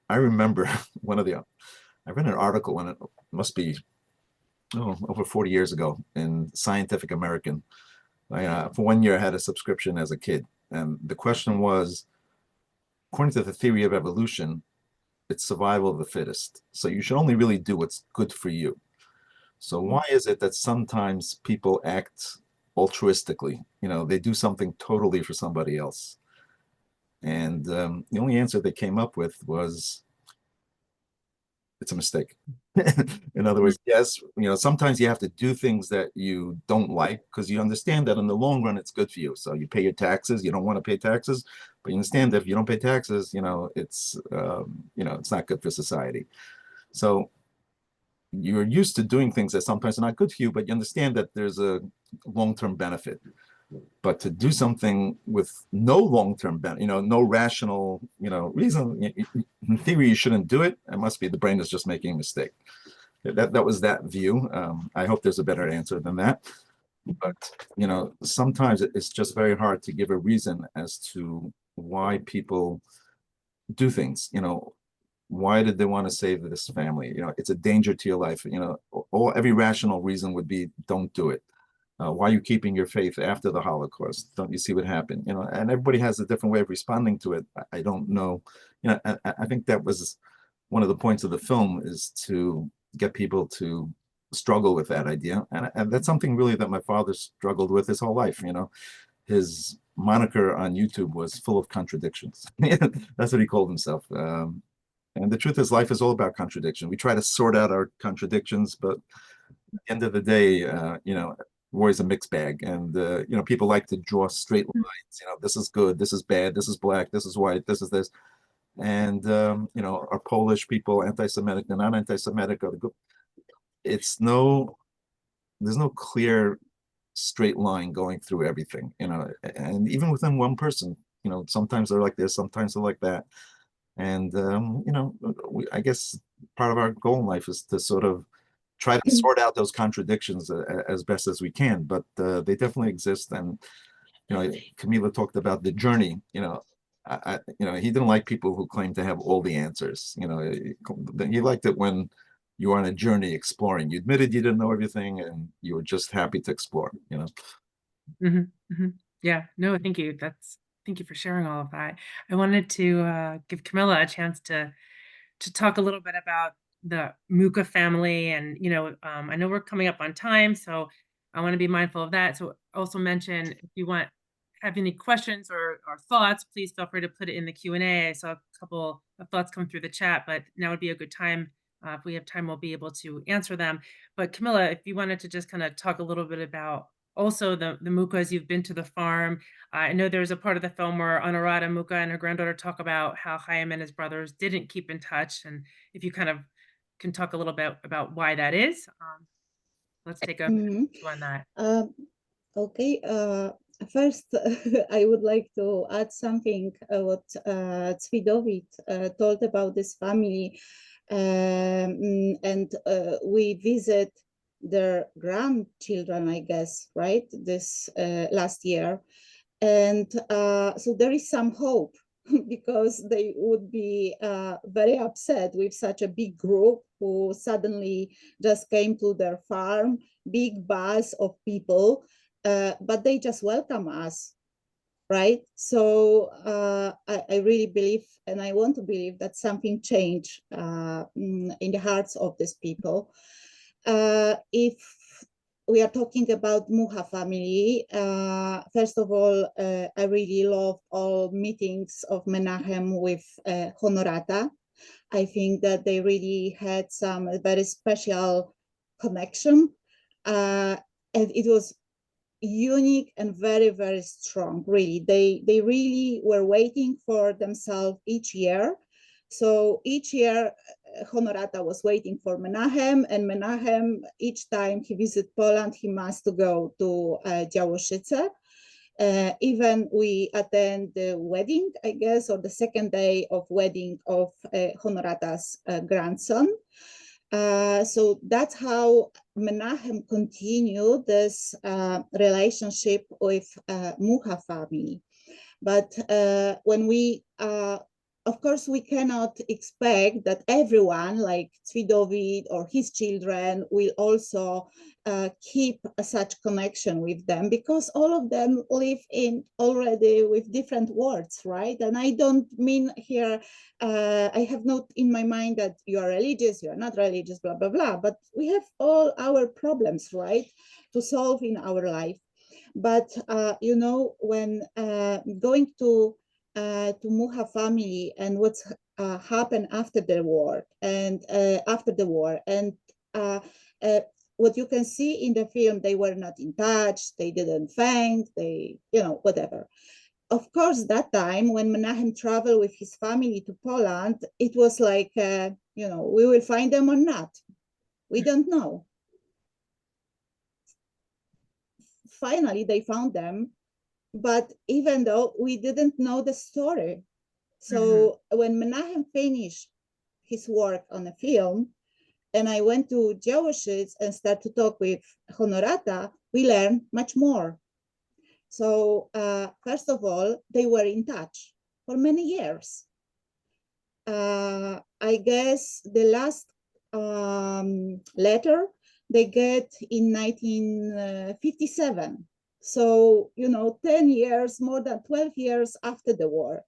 I remember I read an article, and it must be over 40 years ago, in Scientific American. For 1 year I had a subscription as a kid, and the question was, according to the theory of evolution, it's survival of the fittest. So you should only really do what's good for you. So why is it that sometimes people act altruistically? They do something totally for somebody else. And the only answer they came up with was, it's a mistake. In other words, yes, sometimes you have to do things that you don't like because you understand that in the long run it's good for you. So you pay your taxes. You don't want to pay taxes, but you understand that if you don't pay taxes, it's it's not good for society. So you're used to doing things that sometimes are not good for you, but you understand that there's a long-term benefit. But to do something with no long-term benefit, no rational, reason, in theory, you shouldn't do it. It must be the brain is just making a mistake. That was that view. I hope there's a better answer than that. But, sometimes it's just very hard to give a reason as to why people do things, why did they want to save this family? It's a danger to your life. Every rational reason would be, don't do it. Why are you keeping your faith after the Holocaust? Don't you see what happened? And everybody has a different way of responding to it. I don't know. I think that was one of the points of the film, is to get people to struggle with that idea. And that's something really that my father struggled with his whole life. His moniker on YouTube was full of contradictions. That's what he called himself. And the truth is, life is all about contradiction. We try to sort out our contradictions, but at the end of the day, war is a mixed bag. And, people like to draw straight lines. This is good, this is bad, this is black, this is white, this is this. And, are Polish people anti-Semitic, they're not anti-Semitic? There's no clear straight line going through everything, and even within one person, sometimes they're like this, sometimes they're like that. And, I guess part of our goal in life is to sort of try to sort out those contradictions as best as we can, but they definitely exist. And, Kamila talked about the journey, he didn't like people who claim to have all the answers. He liked it when you were on a journey exploring. You admitted you didn't know everything and you were just happy to explore, Yeah, no, thank you. Thank you for sharing all of that. I wanted to give Camilla a chance to talk a little bit about the Muka family, and I know we're coming up on time, so I want to be mindful of that. So also mention, if you have any questions or thoughts, please feel free to put it in the Q&A. I saw a couple of thoughts come through the chat, but now would be a good time. If we have time, we'll be able to answer them. But Camilla, if you wanted to just kind of talk a little bit about also the Mukas, you've been to the farm. I know there's a part of the film where Honorata Muka and her granddaughter talk about how Chaim and his brothers didn't keep in touch. And if you kind of can talk a little bit about why that is. Let's take a minute on that. Okay. First, I would like to add something what Tzvi Dovid told about this family. And we visit their grandchildren, I guess, right, this last year. And so there is some hope because they would be very upset with such a big group who suddenly just came to their farm, big bus of people, but they just welcome us, right? So I really believe, and I want to believe, that something changed in the hearts of these people. If we are talking about Muha family, first of all, I really love all meetings of Menachem with Honorata. I think that they really had some very special connection, and it was unique and very, very strong. Really, they really were waiting for themselves each year. So each year, Honorata was waiting for Menachem, and Menachem, each time he visits Poland, he must go to Działoszyce. Even we attend the wedding, I guess, or the second day of wedding of Honorata's grandson. So that's how Menachem continued this relationship with Muha family. But when we, of course, we cannot expect that everyone, like Tzvi Dovid or his children, will also keep such connection with them, because all of them live in already with different worlds, right? And I don't mean here, I have not in my mind that you are religious, you are not religious, blah, blah, blah, but we have all our problems, right, to solve in our life. But, when going to Muha family, and what's happened after the war, and what you can see in the film, they were not in touch, they didn't thank, they, whatever. Of course, that time when Menachem traveled with his family to Poland, it was like, we will find them or not. We don't know. Finally, they found them, but even though we didn't know the story. So when Menachem finished his work on the film, and I went to Jewishes and started to talk with Honorata, we learned much more. So first of all, they were in touch for many years. I guess the last letter they get in 1957. So, 10 years, more than 12 years after the war.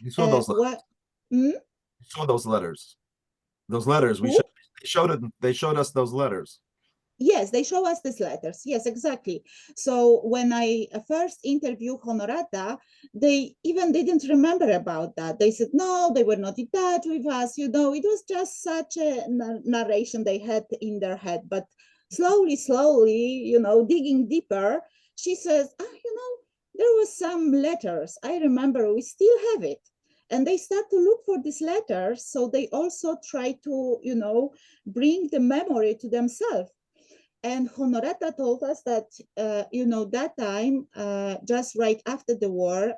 You saw those letters. You saw those letters. Those letters. They showed us those letters. Yes, they show us these letters. Yes, exactly. So when I first interviewed Honorata, they even didn't remember about that. They said, no, they were not in touch with us. It was just such a narration they had in their head. But slowly, digging deeper, she says, there was some letters. I remember we still have it. And they start to look for these letters. So they also try to, bring the memory to themselves. And Honorata told us that, that time, just right after the war,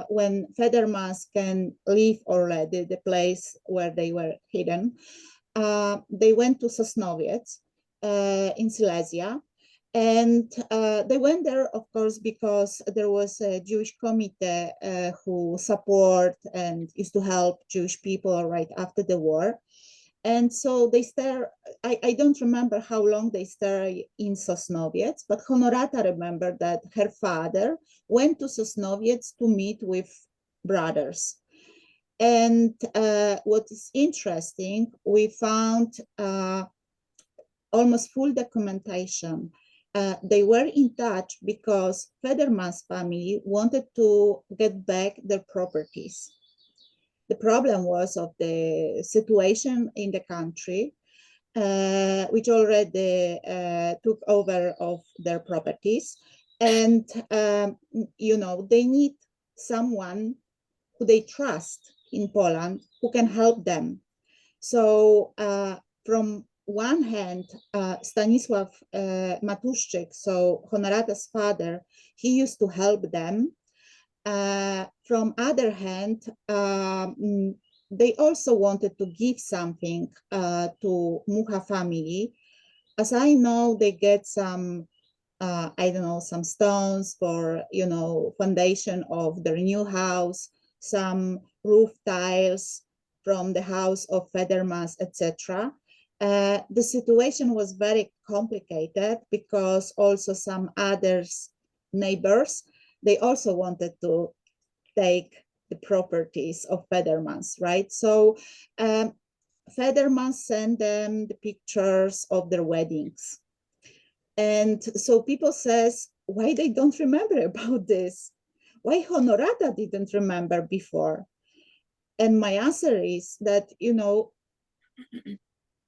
when Federmans can leave already the place where they were hidden, they went to Sosnowiec in Silesia. And they went there, of course, because there was a Jewish committee who support and used to help Jewish people right after the war. And so they stay, I don't remember how long they stay in Sosnowiec, but Honorata remembered that her father went to Sosnowiec to meet with brothers. And what is interesting, we found almost full documentation. They were in touch because Federman's family wanted to get back their properties. The problem was of the situation in the country, which already took over of their properties. And, they need someone who they trust in Poland who can help them. So from one hand, Stanisław Matuszczyk, so Honorata's father, he used to help them. From other hand, they also wanted to give something to Mucha family. As I know, they get some, some stones for, foundation of their new house, some roof tiles from the house of Federmans, etc. The situation was very complicated because also some others neighbors, they also wanted to take the properties of Federmans, right? So Federmans sent them the pictures of their weddings. And so people says, why they don't remember about this? Why Honorata didn't remember before? And my answer is that,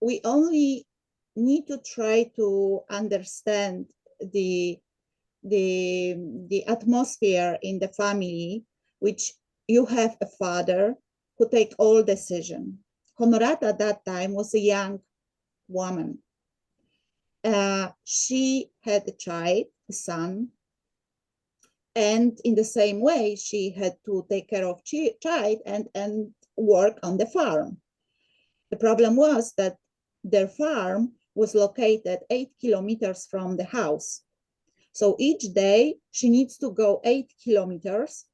we only need to try to understand the atmosphere in the family, which you have a father who take all decision. Honorata at that time was a young woman. She had a child, a son, and in the same way, she had to take care of child and work on the farm. The problem was that their farm was located 8 kilometers from the house. So each day she needs to go 8 kilometers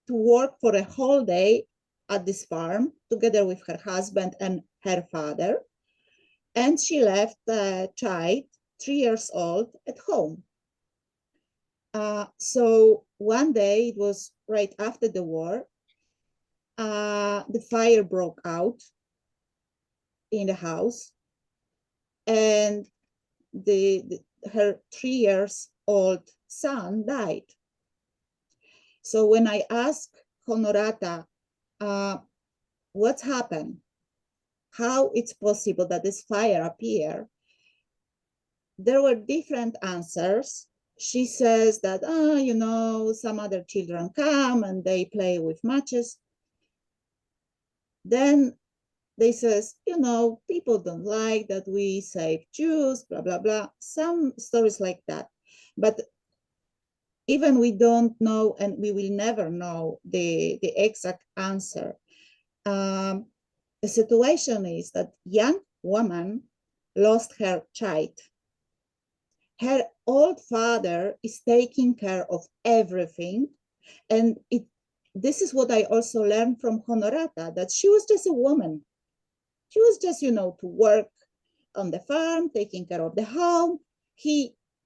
to work for a whole day at this farm together with her husband and her father. And she left the child, 3 years old, at home. So one day, it was right after the war, the fire broke out in the house, and her 3 years old son died. So when I asked Honorata, what happened, how it's possible that this fire appeared, there were different answers. She says that, some other children come and they play with matches. Then they says, people don't like that we save Jews, blah, blah, blah. Some stories like that. But even we don't know, and we will never know the exact answer. The situation is that young woman lost her child. Her old father is taking care of everything. And this is what I also learned from Honorata, that she was just a woman. She was just, to work on the farm, taking care of the home.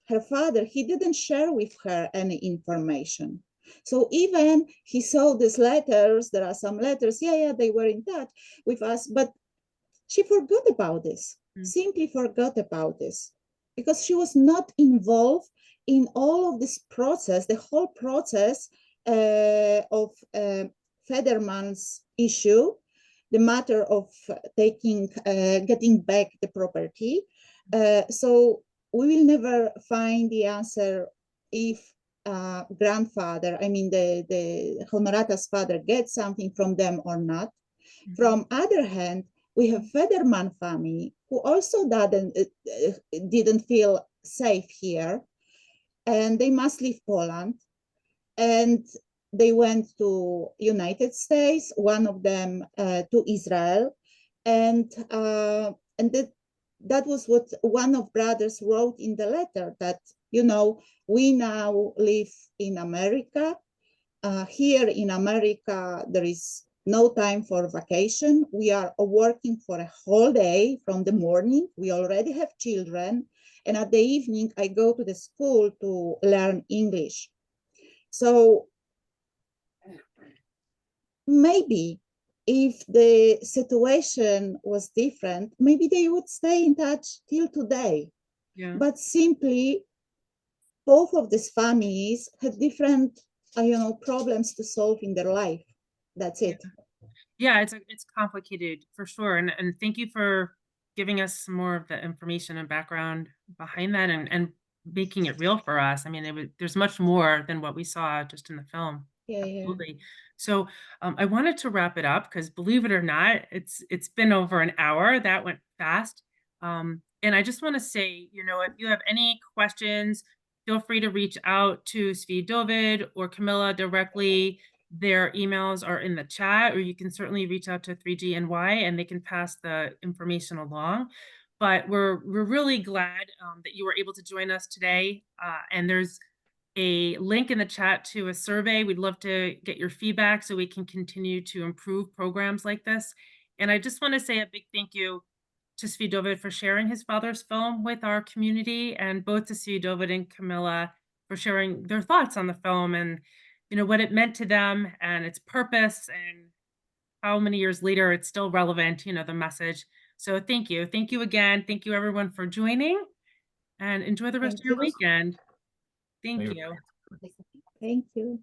Her father, he didn't share with her any information. So even he saw these letters, there are some letters, they were in touch with us, but she forgot about this, simply forgot about this, because she was not involved in all of this process, the whole process of Federman's issue, the matter of getting back the property. So we will never find the answer if grandfather, the Honorata's father, gets something from them or not. From other hand, we have Federman family who also didn't feel safe here, and they must leave Poland, and they went to United States, one of them to Israel, and that was what one of brothers wrote in the letter, that we now live in America. Here in America, there is no time for vacation. We are working for a whole day from the morning. We already have children. And at the evening, I go to the school to learn English. So maybe if the situation was different, maybe they would stay in touch till today. Yeah. But simply, both of these families have different, problems to solve in their life. That's it. Yeah, it's complicated for sure. And thank you for giving us some more of the information and background behind that, and making it real for us. I mean, there's much more than what we saw just in the film. Yeah, absolutely. Yeah. So I wanted to wrap it up because, believe it or not, it's been over an hour. That went fast. And I just want to say, if you have any questions, feel free to reach out to Tzvi Dovid or Kamila directly. Their emails are in the chat, or you can certainly reach out to 3GNY and they can pass the information along. But we're really glad that you were able to join us today. And there's a link in the chat to a survey. We'd love to get your feedback so we can continue to improve programs like this. And I just want to say a big thank you to Tzvi Dovid for sharing his father's film with our community, and both to Tzvi Dovid and Kamila for sharing their thoughts on the film and what it meant to them and its purpose, and how many years later it's still relevant, the message. So thank you. Thank you again. Thank you everyone for joining, and enjoy the rest of your weekend. Thank you. Thank you.